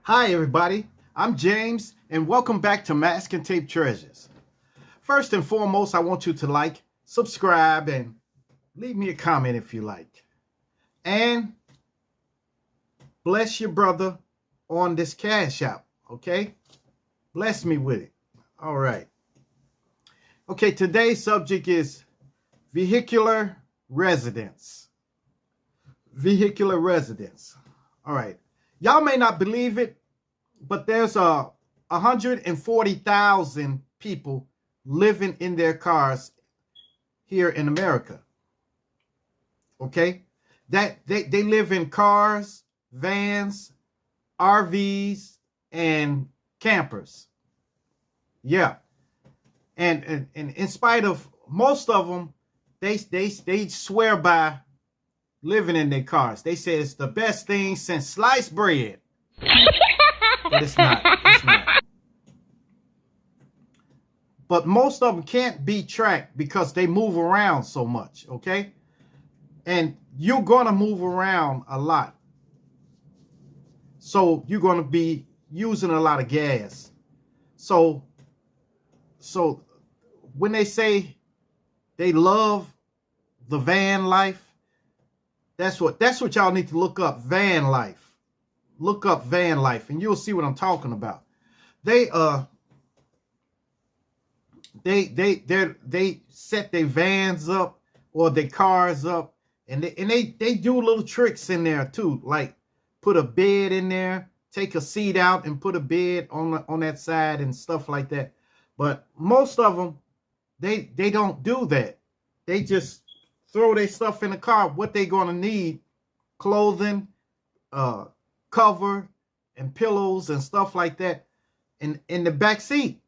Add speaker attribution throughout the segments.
Speaker 1: Hi, everybody. I'm James, and welcome back to Mask and Tape Treasures. First and foremost, I want you to like, subscribe, and leave me a comment if you like. And bless your brother on this Cash App, okay? Bless me with it. All right. Okay, today's subject is vehicular residence. Vehicular residence. All right. Y'all may not believe it, but there's 140,000 people living in their cars here in America. Okay? That they live in cars, vans, RVs, and campers. Yeah. And in spite of most of them, they swear by living in their cars. They say it's the best thing since sliced bread. But it's not. It's not. But most of them can't be tracked because they move around so much, okay? And you're going to move around a lot. So you're going to be using a lot of gas. So when they say they love the van life, that's what y'all need to look up, van life. Look up van life and you'll see what I'm talking about. They set their vans up or their cars up, and they do little tricks in there too, like put a bed in there, take a seat out and put a bed on that side and stuff like that. But most of them, they don't do that. They just throw their stuff in the car, what they gonna need, clothing, cover and pillows and stuff like that in the back seat.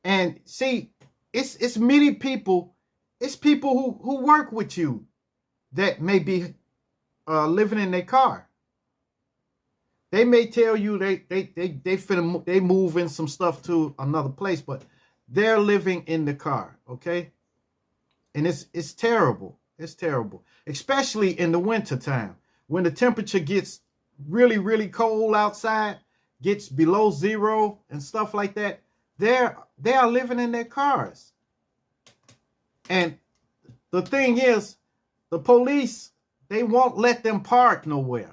Speaker 1: And see, it's many people, it's people who work with you that may be living in their car. They may tell you they moving some stuff to another place, but they're living in the car, okay? And it's terrible. It's terrible, especially in the winter time when the temperature gets really, really cold outside, gets below zero and stuff like that. They are living in their cars. And the thing is, the police, they won't let them park nowhere.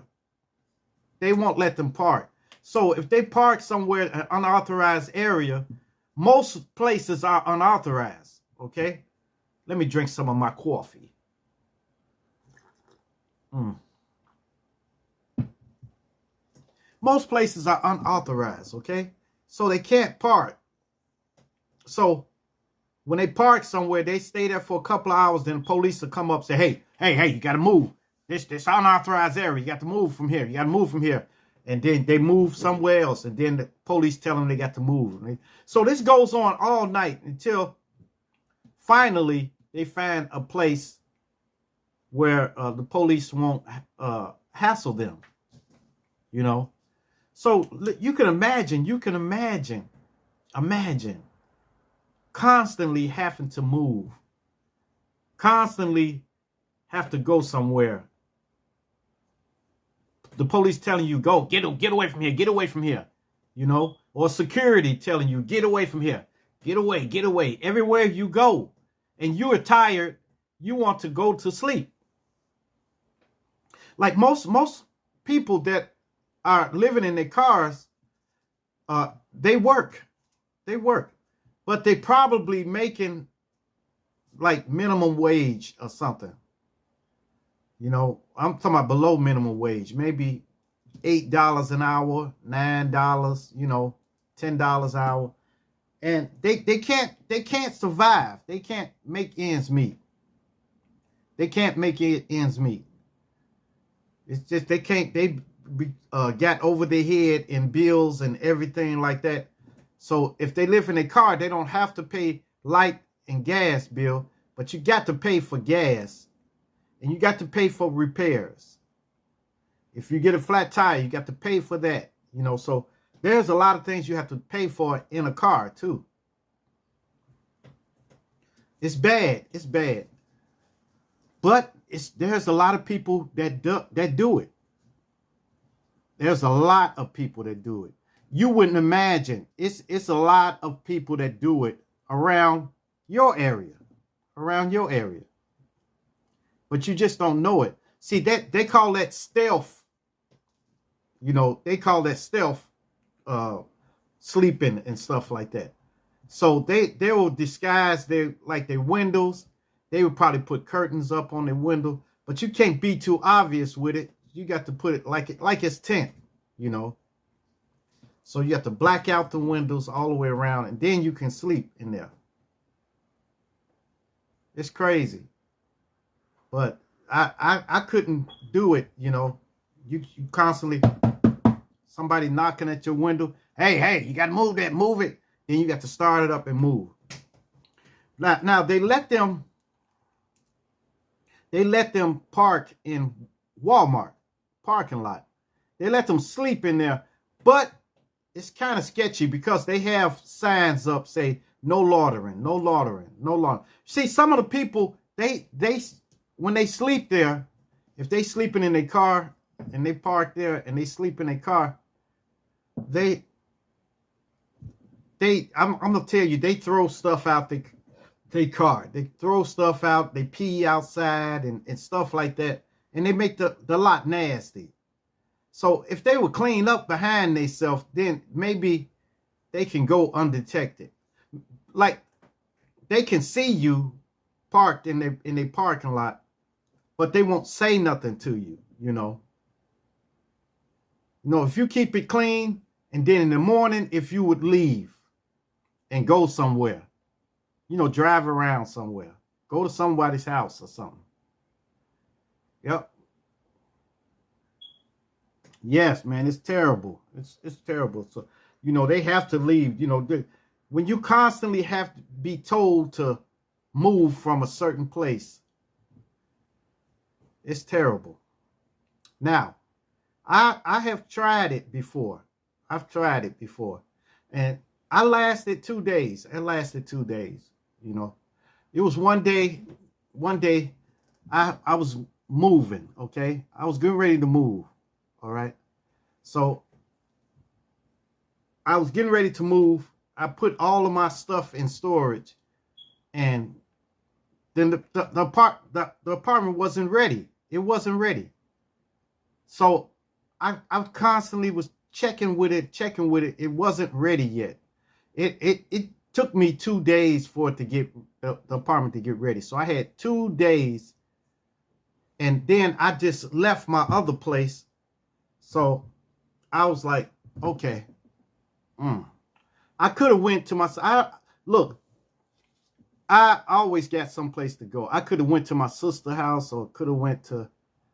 Speaker 1: They won't let them park. So if they park somewhere in an unauthorized area, most places are unauthorized, okay? Let me drink some of my coffee. Most places are unauthorized, okay? So they can't park. So when they park somewhere, they stay there for a couple of hours, then the police will come up and say, hey, you got to move. This unauthorized area, you got to move from here. You got to move from here. And then they move somewhere else, and then the police tell them they got to move. So this goes on all night until finally they find a place where the police won't hassle them, you know. So you can imagine constantly having to move, constantly have to go somewhere. The police telling you, go, get away from here, you know, or security telling you, get away from here, get away. Everywhere you go and you are tired, you want to go to sleep. Like most people that are living in their cars, they work, but they probably making like minimum wage or something. You know, I'm talking about below minimum wage, maybe $8 an hour, $9, you know, $10 an hour. And they can't survive. They can't make ends meet. They can't make ends meet. It's just they got over their head in bills and everything like that. So if they live in a car, they don't have to pay light and gas bill, but you got to pay for gas. And you got to pay for repairs. If you get a flat tire, you got to pay for that. You know, so there's a lot of things you have to pay for in a car too. It's bad. It's bad. But there's a lot of people that do it. There's a lot of people that do it. You wouldn't imagine. It's a lot of people that do it around your area. Around your area. But you just don't know it. See, that they call that stealth. You know, they call that stealth sleeping and stuff like that. So they will disguise their windows. They would probably put curtains up on their window, but you can't be too obvious with it. You got to put it like it's tent, you know. So you have to black out the windows all the way around, and then you can sleep in there. It's crazy, but I couldn't do it, you know. You constantly somebody knocking at your window. Hey, you got to move that, move it. Then you got to start it up and move. Now they let them park in Walmart parking lot. They let them sleep in there, but it's kind of sketchy because they have signs up say no loitering, no loitering, no loitering. See, some of the people they when they sleep there, if they sleeping in their car and they park there and they sleep in their car, I'm gonna tell you, they throw stuff out their car. They throw stuff out, they pee outside and stuff like that. And they make the lot nasty. So if they would clean up behind themselves, then maybe they can go undetected. Like they can see you parked in their parking lot, but they won't say nothing to you, you know. You know, if you keep it clean, and then in the morning, if you would leave and go somewhere, you know, drive around somewhere, go to somebody's house or something. Yep. Yes, man, it's terrible. It's terrible. So, you know, they have to leave. You know, when you constantly have to be told to move from a certain place, it's terrible. Now, I have tried it before. I've tried it before, and I lasted 2 days. It lasted 2 days. You know, it was one day. One day, I was moving. Okay, I was getting ready to move. All right, so I was getting ready to move. I put all of my stuff in storage, and then the apartment wasn't ready. It wasn't ready. So I constantly was checking with it. It wasn't ready yet. It took me 2 days for it to get the apartment to get ready. So I had 2 days, and then I just left my other place. So I was like, okay, I could have went to my. Look, I always got someplace to go. I could have went to my sister's house or could have went to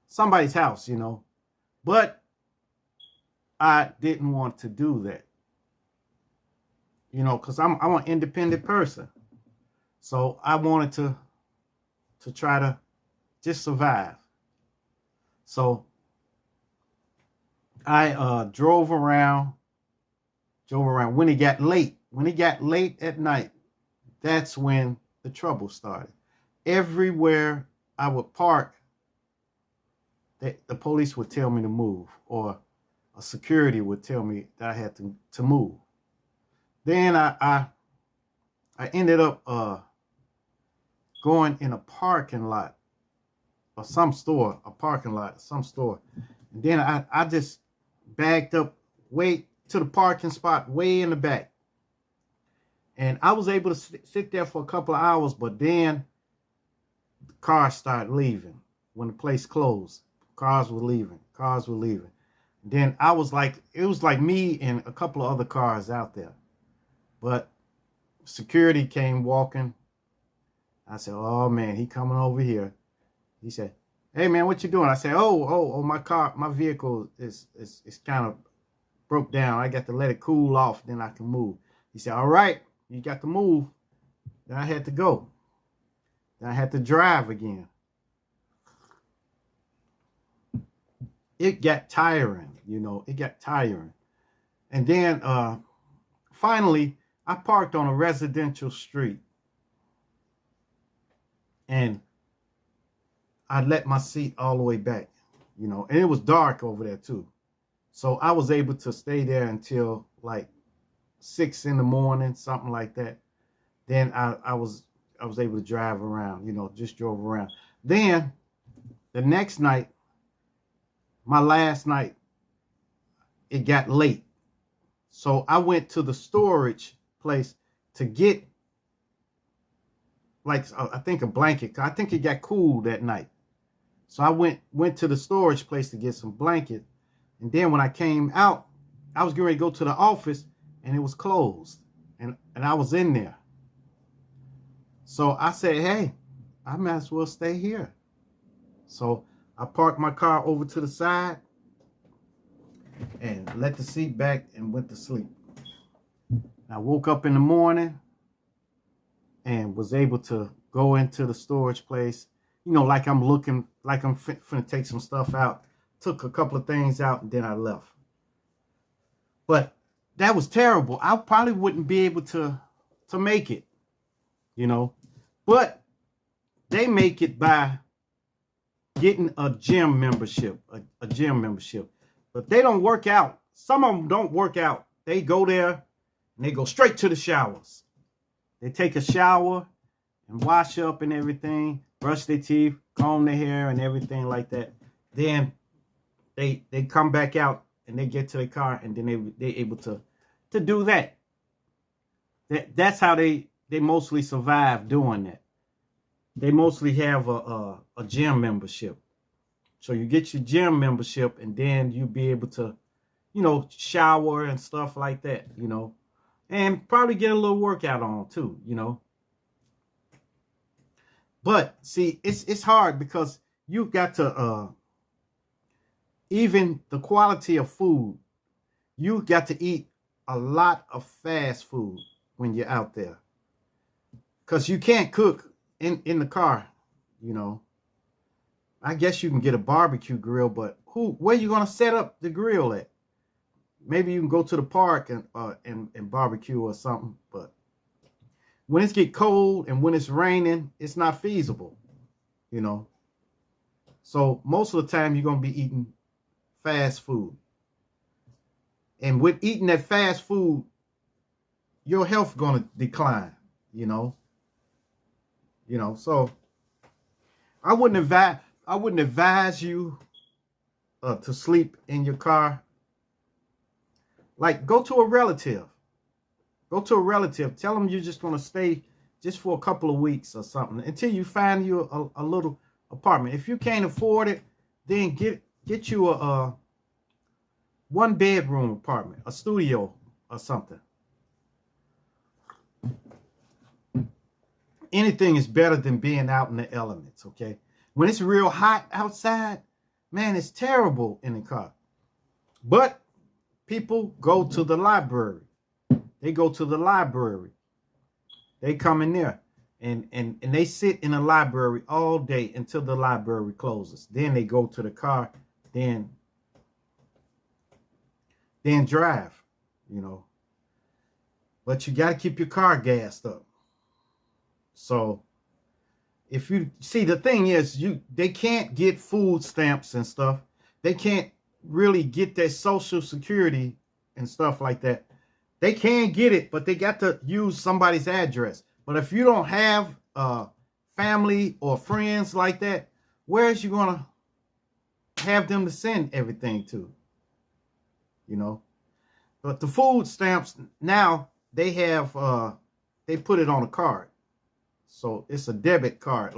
Speaker 1: somebody's house, you know, but I didn't want to do that, you know, because I'm an independent person. So I wanted to try to just survive. So I drove around. When it got late at night, that's when the trouble started. Everywhere I would park, the police would tell me to move, or a security would tell me that I had to move. Then I ended up going in a parking lot of some store, And then I just backed up way to the parking spot way in the back. And I was able to sit there for a couple of hours, but then the cars started leaving. When the place closed, cars were leaving. And then I was like, it was like me and a couple of other cars out there. But security came walking. I said, oh man, he coming over here. He said, hey man, what you doing? I said, oh, my vehicle is kind of broke down. I got to let it cool off, then I can move. He said, all right, you got to move. Then I had to go. Then I had to drive again. It got tiring, you know, And then finally, I parked on a residential street. And I let my seat all the way back, you know, and it was dark over there too. So I was able to stay there until like 6 in the morning, something like that. Then I was able to drive around, just drove around. Then the next night, my last night, it got late. So I went to the storage place to get, like, I think a blanket. I think it got cool that night. So I went to the storage place to get some blanket. And then when I came out, I was getting ready to go to the office and it was closed. And I was in there. So I said, hey, I might as well stay here. So I parked my car over to the side and let the seat back and went to sleep. I woke up in the morning and was able to go into the storage place, like I'm finna take some stuff out. Took a couple of things out and then I left. But that was terrible. I probably wouldn't be able to make it, But they make it by getting a gym membership, a gym membership. But they don't work out. Some of them don't work out. They go there and they go straight to the showers. They take a shower and wash up and everything, brush their teeth, comb their hair and everything like that. Then they come back out and they get to their car and then they're able to do that. That's how they mostly survive doing that. They mostly have a gym membership. So you get your gym membership and then you be able to, shower and stuff like that, and probably get a little workout on too, But see, it's hard because you've got to, even the quality of food, you've got to eat a lot of fast food when you're out there. Because you can't cook in the car, I guess you can get a barbecue grill, but where you gonna set up the grill at? Maybe you can go to the park and barbecue or something. But when it get cold and when it's raining, it's not feasible, So most of the time you're gonna be eating fast food, and with eating that fast food, your health gonna decline, So I wouldn't advise you to sleep in your car. Like, go to a relative. Go to a relative. Tell them you're just going to stay just for a couple of weeks or something until you find you a little apartment. If you can't afford it, then get you a 1-bedroom apartment, a studio or something. Anything is better than being out in the elements, okay? When it's real hot outside, man, it's terrible in the car. But people go to the library. They go to the library. They come in there and they sit in the library all day until the library closes. Then they go to the car, then drive, But you got to keep your car gassed up. So if you see, the thing is, they can't get food stamps and stuff. They can't really get their Social Security and stuff like that. They can get it, but they got to use somebody's address. But if you don't have family or friends like that, where's you gonna have them to send everything to? But the food stamps now, they have they put it on a card. So it's a debit card,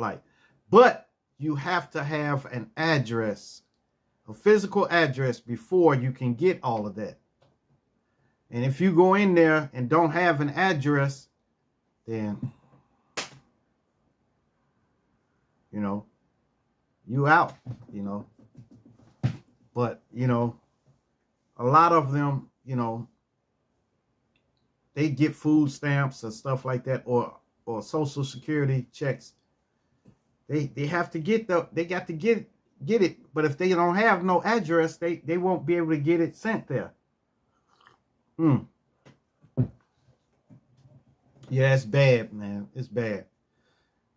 Speaker 1: but you have to have an address, a physical address, before you can get all of that. And if you go in there and don't have an address, then, you out, But, a lot of them, they get food stamps and stuff like that, or Social Security checks. They have to get they got to get it. But if they don't have no address, they won't be able to get it sent there. Yeah, it's bad, man. It's bad.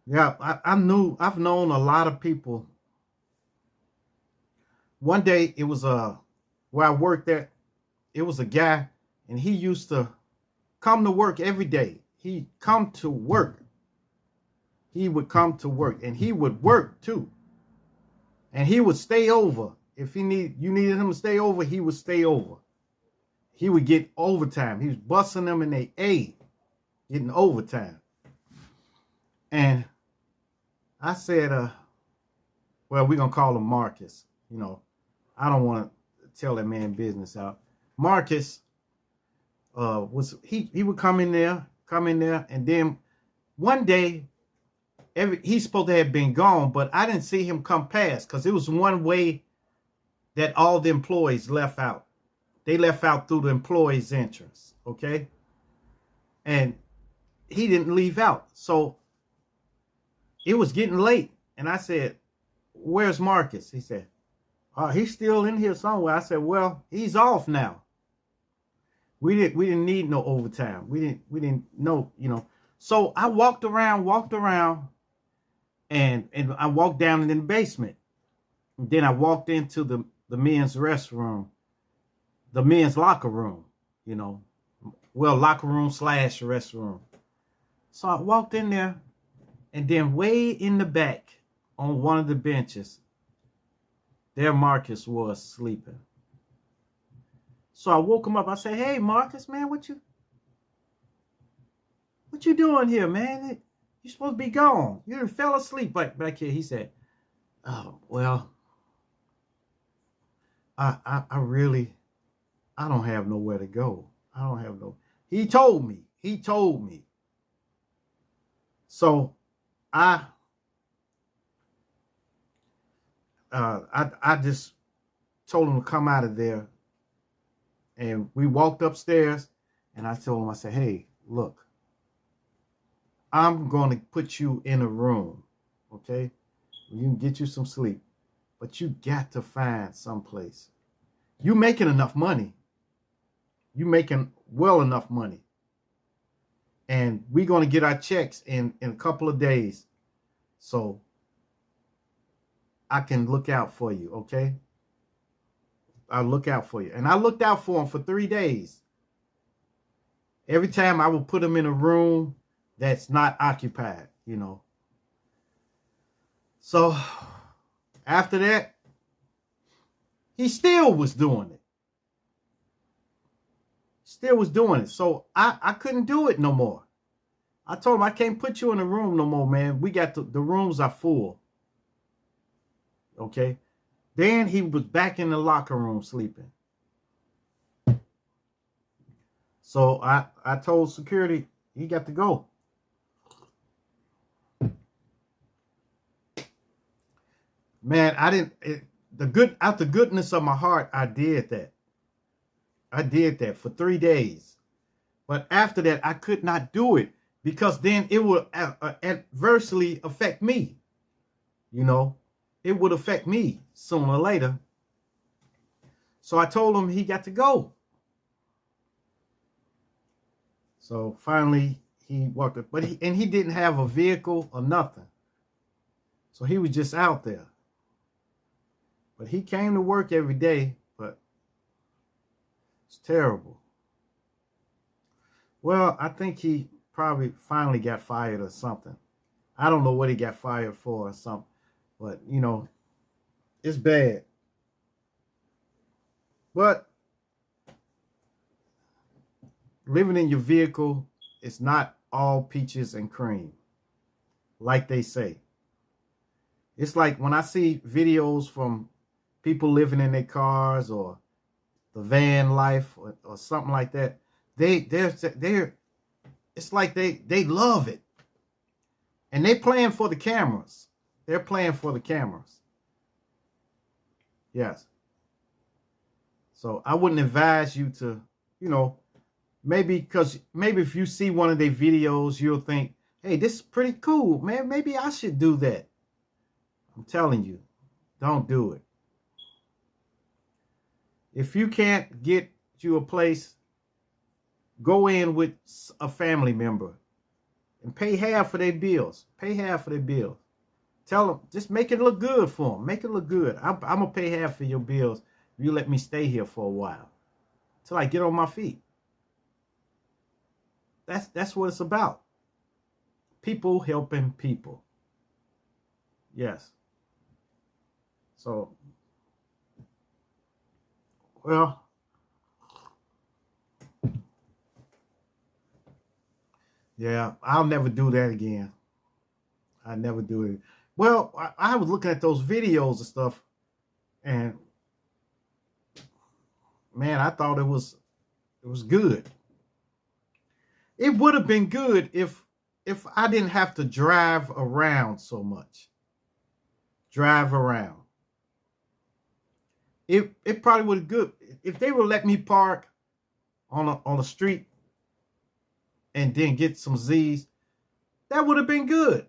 Speaker 1: Yeah, I've known a lot of people. One day it was where I worked at, it was a guy, and he used to come to work every day. He'd come to work. He would come to work, and he would work too. And he would stay over. If you needed him to stay over, he would stay over. He would get overtime. He was busting them in their A, getting overtime. And I said, well, we're going to call him Marcus. You know, I don't want to tell that man business out. Marcus he would come in there, and then one day, he's supposed to have been gone, but I didn't see him come past because it was one way that all the employees left out. They left out through the employees' entrance, okay? And he didn't leave out. So it was getting late, and I said, where's Marcus? He said, he's still in here somewhere. I said, well, he's off now. We didn't need no overtime. We didn't know, you know. So I walked around, and I walked down in the basement. And then I walked into the men's restroom, the men's locker room, you know. Well, locker room / restroom. So I walked in there, and then way in the back on one of the benches, there Marcus was sleeping. So I woke him up. I said, hey, Marcus, man, what you doing here, man? You're supposed to be gone. You fell asleep back here. He said, oh, well, I don't have nowhere to go. I don't have no. He told me. So I just told him to come out of there. And we walked upstairs, and I told him, I said, hey, look, I'm going to put you in a room, okay? You can get you some sleep, but you got to find someplace. You making enough money. You making well enough money. And we're going to get our checks in a couple of days. So I can look out for you, okay? I'll look out for you. And I looked out for him for 3 days. Every time I would put him in a room that's not occupied, you know. So after that, he still was doing it. So I couldn't do it no more. I told him, I can't put you in a room no more, man. We got the rooms are full. Okay. Then he was back in the locker room sleeping. So I told security he got to go. Man, out the goodness of my heart, I did that. I did that for 3 days. But after that, I could not do it because then it would adversely affect me. You know, it would affect me sooner or later. So I told him he got to go. So finally he walked up, but he didn't have a vehicle or nothing. So he was just out there. But he came to work every day, but it's terrible. Well, I think he probably finally got fired or something. I don't know what he got fired for or something, but you know, it's bad. But living in your vehicle is not all peaches and cream, like they say. It's like when I see videos from people living in their cars or the van life or something like that, it's like they love it. And they playing for the cameras. They're playing for the cameras. Yes. So I wouldn't advise you to, you know, maybe if you see one of their videos, you'll think, hey, this is pretty cool, man. Maybe I should do that. I'm telling you, don't do it. If you can't get you a place, go in with a family member and pay half of their bills. Pay half of their bills. Tell them, just make it look good for them. Make it look good. I'm going to pay half of your bills. You let me stay here for a while till I get on my feet. That's what it's about. People helping people. Yes. So, well, yeah, I'll never do that again. I never do it. Well, I was looking at those videos and stuff, and man, I thought it was good. It would have been good if I didn't have to drive around so much. Drive around. It probably would have good if they would let me park on a street and then get some Z's. That would have been good.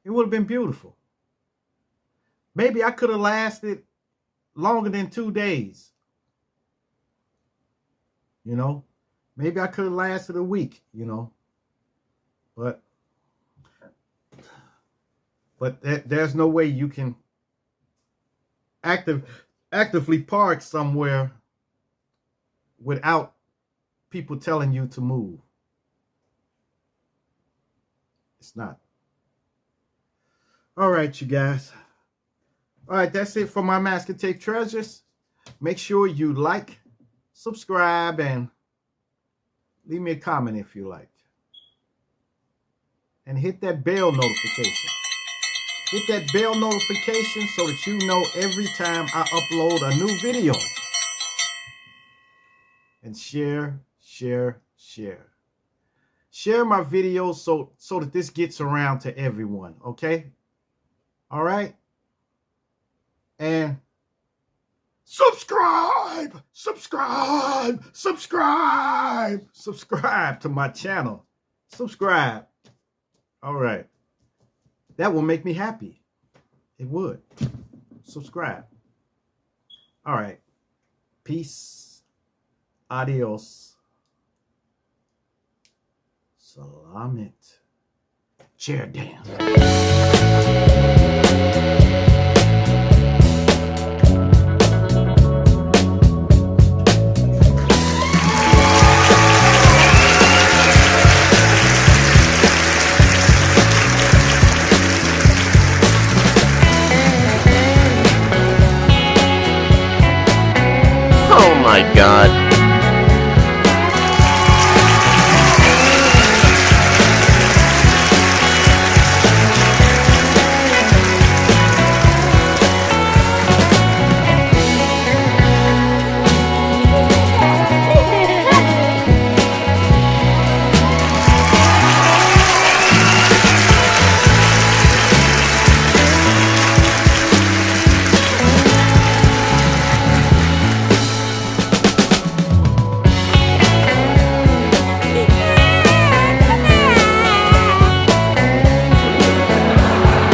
Speaker 1: It would have been beautiful. Maybe I could have lasted longer than 2 days. You know, maybe I could have lasted a week, you know, but there's no way you can actively park somewhere without people telling you to move. It's not. All right, you guys. All right, that's it for my Mask and Tape Treasures. Make sure you like, subscribe, and leave me a comment if you like. And hit that bell notification. Hit that bell notification so that you know every time I upload a new video. And share, share, share. Share my videos so that this gets around to everyone, okay? All right? And subscribe to my channel. Subscribe. All right. That will make me happy. It would. Subscribe. All right. Peace. Adios. Salamat. Chair dance.
Speaker 2: Oh my God.